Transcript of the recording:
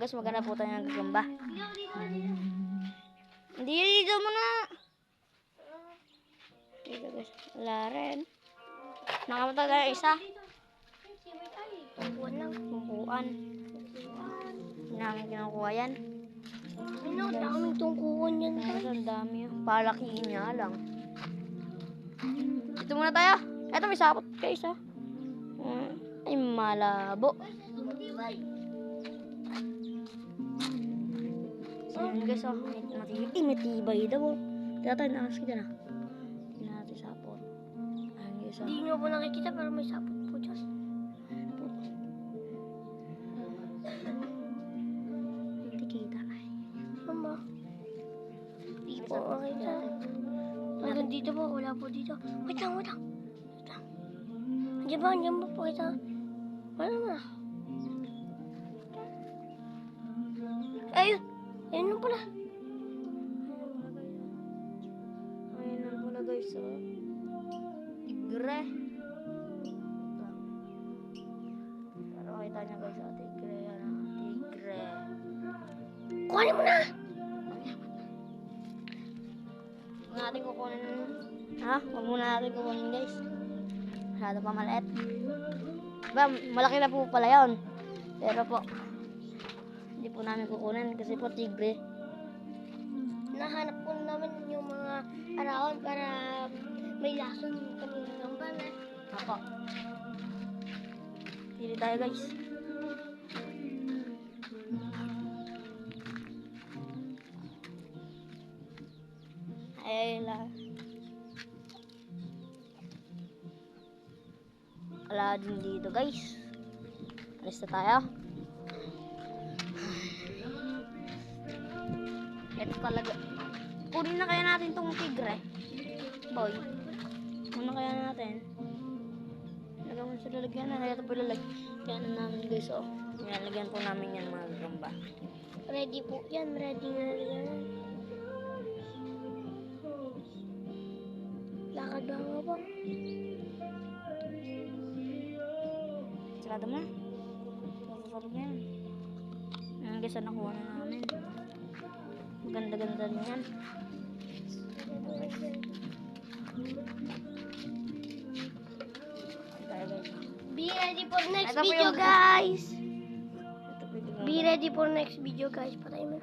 guys, maghanap po tayo ng gagamba. Hindi, dito muna. Dito guys, wala rin. Nakapunta tayo isa. Tungkuan lang. Tungkuan. Hindi namin kinukuha yan. Ano, daming tungkuan yan. Guys, ang dami yun. Palakihin niya lang. Dito muna tayo. Eto, may sapot guys ha. Ay, malabo. Ayan guys, oh. Matibay daw. Kaya tayo nakas kita na. Hindi natin sapot. Ayan guys, oh. Hindi nyo po nakikita pero may sapot po dyan. Hindi kita. Mama. Hindi po makita. Hanggang dito po, wala po dito. Wait lang. Andiyan ba po kita? Wala na. Ayun lang pala. Ayun lang pala guys, oh. Tigre. Pero kita niya guys, oh. Tigre yan, oh. Tigre. Kuhanin mo na! Huwag natin kukunin. Ha? Huwag muna natin kukunin guys. Masyado pa maliit. Diba, malaki na po pala yun. Pero po, hindi po namin kukunin kasi po tigre. Nahanap po namin yung mga arawan para may lason kami ng gamba na. Ako. Pili tayo guys. Ay, wala din dito guys. Alis na tayo. Ito talaga. Kunin na kaya natin tong tigre. Boy. Kunin na kaya natin. Lagyan mo sa lalagyan na. Ito po lalagyan namin guys. Oh. Nilalagyan po namin yan mga gagamba. Ready po yan. Ready na yan. Lakad ba nga ba? Sarado mo na. Sarado mo yan. Ayan guys, nakuha na namin. Maganda-ganda rin yan. Be ready for next Ito po video yung- guys. Ito po yung- Be ready for next video guys. Patay mo.